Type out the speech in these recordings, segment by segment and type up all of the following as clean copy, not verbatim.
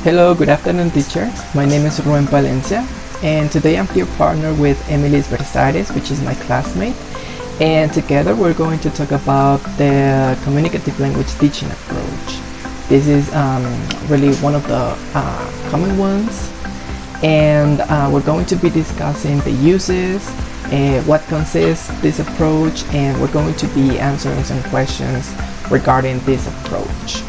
Hello, good afternoon teacher. My name is Rubén Palencia and today I'm here partnered with Emily's Berzares, which is my classmate, and together we're going to talk about the communicative language teaching approach. This is really one of the common ones, and we're going to be discussing the uses, what consists this approach, and we're going to be answering some questions regarding this approach.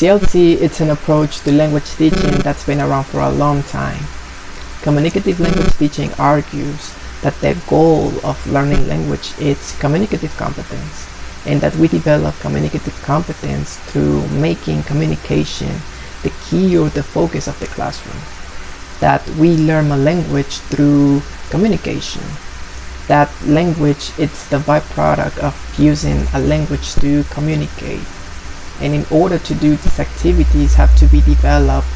CLT is an approach to language teaching that's been around for a long time. Communicative language teaching argues that the goal of learning language is communicative competence, and that we develop communicative competence through making communication the key or the focus of the classroom. That we learn a language through communication. That language is the byproduct of using a language to communicate. And in order to do these activities have to be developed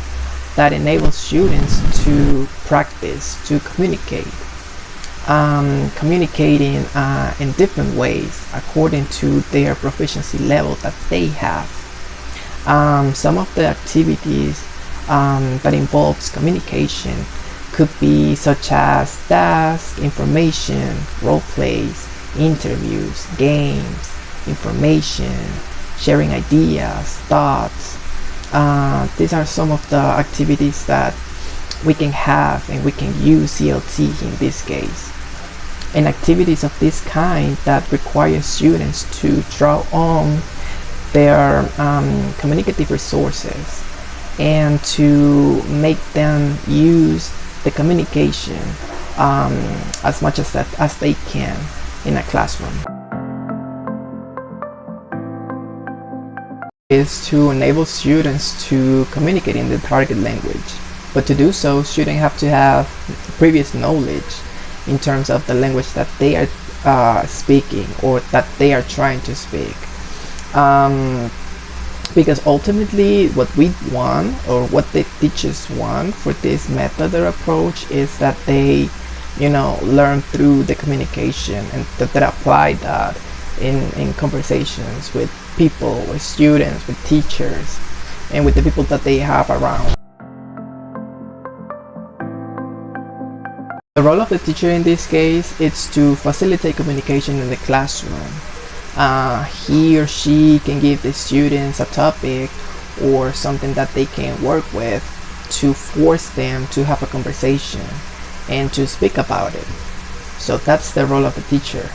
that enable students to practice, to communicate, communicating in different ways according to their proficiency level that they have. Some of the activities that involves communication could be such as tasks, information, role plays, interviews, games, information, sharing ideas, thoughts. These are some of the activities that we can have and we can use CLT in this case. And activities of this kind that require students to draw on their communicative resources and to make them use the communication as much as they can in a classroom. Is to enable students to communicate in the target language, but to do so students have to have previous knowledge in terms of the language that they are speaking or that they are trying to speak, because ultimately what we want or what the teachers want for this method or approach is that they learn through the communication and that they apply that in conversations with people, with students, with teachers, and with the people that they have around. The role of the teacher in this case is to facilitate communication in the classroom. He or she can give the students a topic or something that they can work with to force them to have a conversation and to speak about it. So that's the role of the teacher.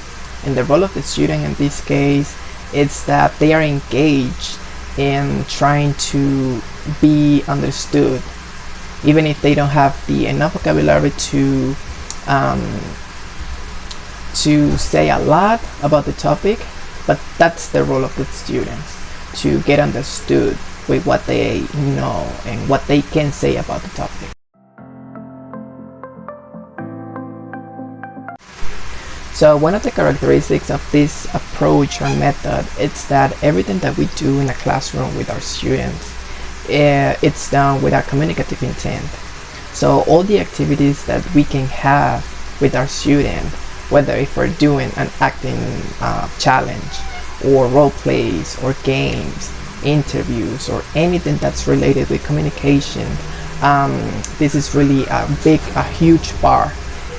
And the role of the student in this case is that they are engaged in trying to be understood, even if they don't have enough vocabulary to say a lot about the topic. But that's the role of the students, to get understood with what they know and what they can say about the topic. So one of the characteristics of this approach or method is that everything that we do in a classroom with our students, it's done with a communicative intent. So all the activities that we can have with our student, whether if we're doing an acting challenge or role plays or games, interviews, or anything that's related with communication, this is really a huge part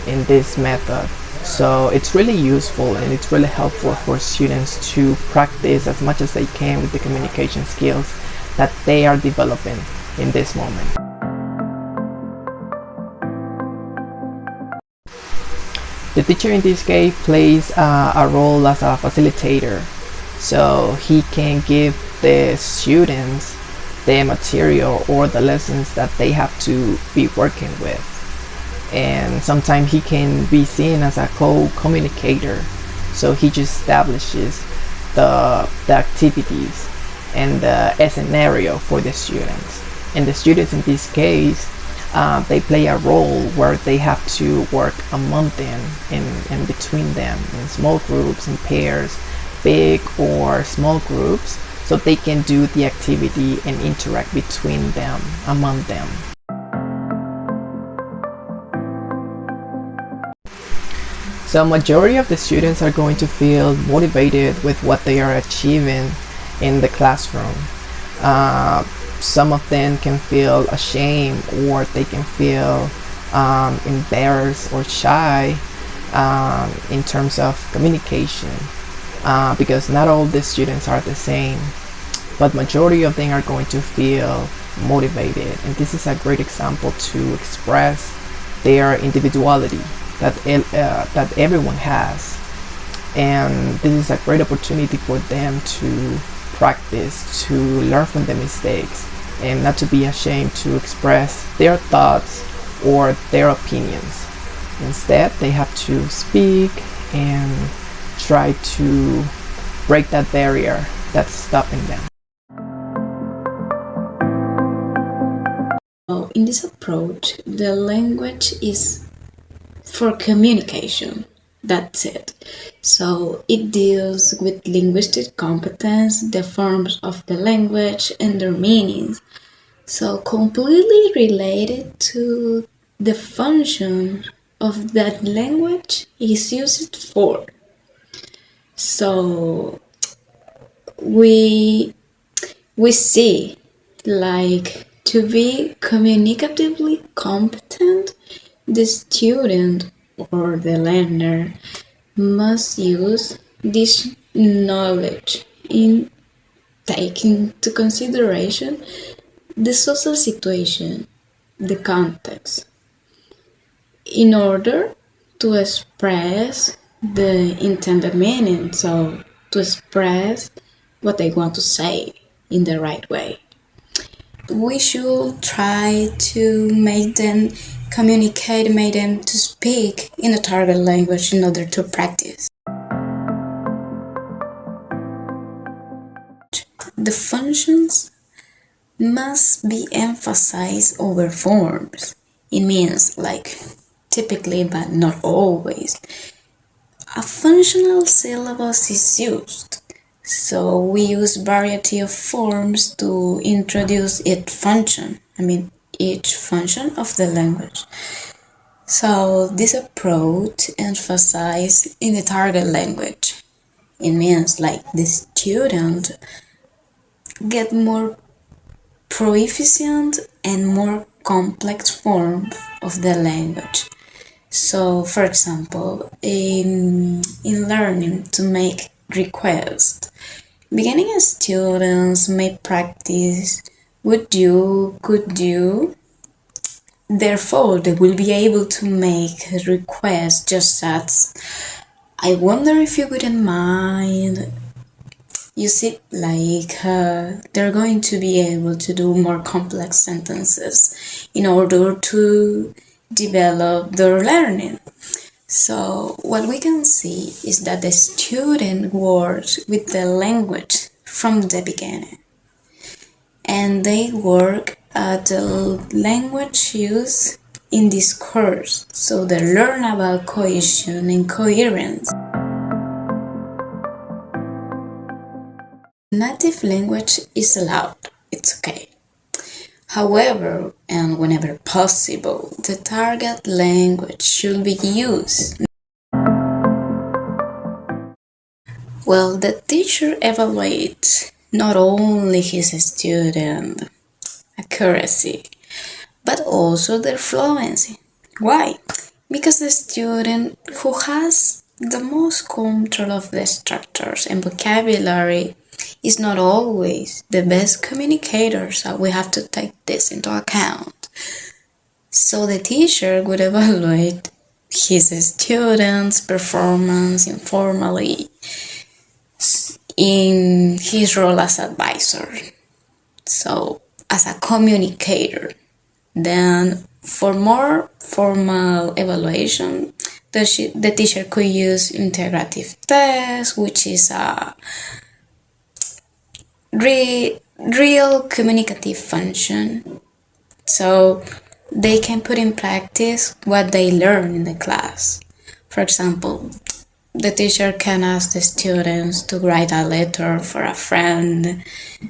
in this method. So it's really useful and it's really helpful for students to practice as much as they can with the communication skills that they are developing in this moment. The teacher in this case plays a role as a facilitator. So he can give the students the material or the lessons that they have to be working with. And sometimes he can be seen as a co-communicator. So he just establishes the activities and the scenario for the students. And the students in this case, they play a role where they have to work among them, in between them, in small groups, in pairs, big or small groups, so they can do the activity and interact between them, among them. So majority of the students are going to feel motivated with what they are achieving in the classroom. Some of them can feel ashamed, or they can feel embarrassed or shy in terms of communication, because not all the students are the same, but majority of them are going to feel motivated, and this is a great example to express their individuality that everyone has. And this is a great opportunity for them to practice, to learn from the mistakes, and not to be ashamed to express their thoughts or their opinions. Instead, they have to speak and try to break that barrier that's stopping them. In this approach, the language is for communication. That's it. So it deals with linguistic competence, the forms of the language, and their meanings. So completely related to the function of that language is used for. So we see, like, to be communicatively competent, the student or the learner must use this knowledge in taking into consideration the social situation, the context, in order to express the intended meaning, so to express what they want to say in the right way. We should try to make them communicate, make them to speak in a target language in order to practice. The functions must be emphasized over forms. It means, like, typically but not always, a functional syllabus is used. So we use variety of forms to introduce each function of the language. So this approach emphasizes in the target language. It means, like, the student get more proficient and more complex form of the language. So, for example, in learning to make requests, beginning students may practice would you, could you. Therefore, they will be able to make requests just as, I wonder if you wouldn't mind. You see, like, they're going to be able to do more complex sentences in order to develop their learning. So what we can see is that the student works with the language from the beginning, and they work at the language use in this course, so they learn about cohesion and coherence. Native language is allowed, it's okay. However, and whenever possible, the target language should be used. Well, the teacher evaluates not only his student accuracy, but also their fluency. Why? Because the student who has the most control of the structures and vocabulary is not always the best communicator, so we have to take this into account. So the teacher would evaluate his students' performance informally in his role as advisor, so as a communicator. Then for more formal evaluation, the teacher could use integrative tests, which is a real communicative function, so they can put in practice what they learn in the class. For example, the teacher can ask the students to write a letter for a friend,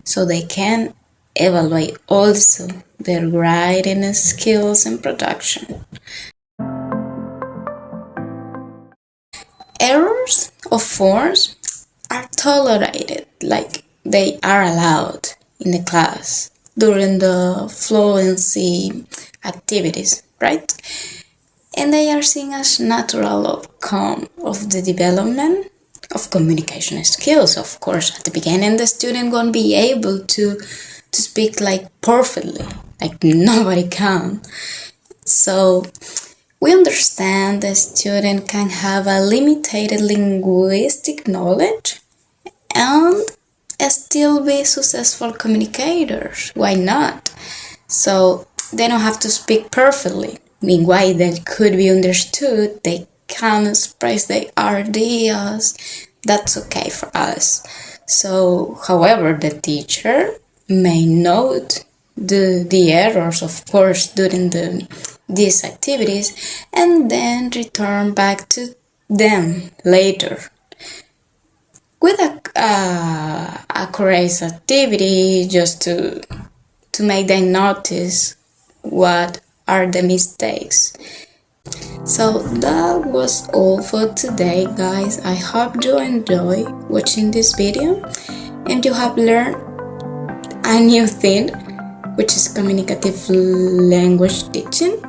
so they can evaluate also their writing skills and production. Errors of forms are tolerated, like they are allowed in the class during the fluency activities, right? And they are seen as natural outcome of the development of communication skills. Of course, at the beginning, the student won't be able to speak like perfectly, like nobody can. So we understand the student can have a limited linguistic knowledge and still be successful communicators. Why not? So they don't have to speak perfectly. Meanwhile, they could be understood, they can express their ideas. That's okay for us. So, however, the teacher may note the errors, of course, during these activities, and then return back to them later with a correct activity, just to make them notice what are the mistakes. So that was all for today, guys. I hope you enjoy watching this video and you have learned a new thing, which is communicative language teaching.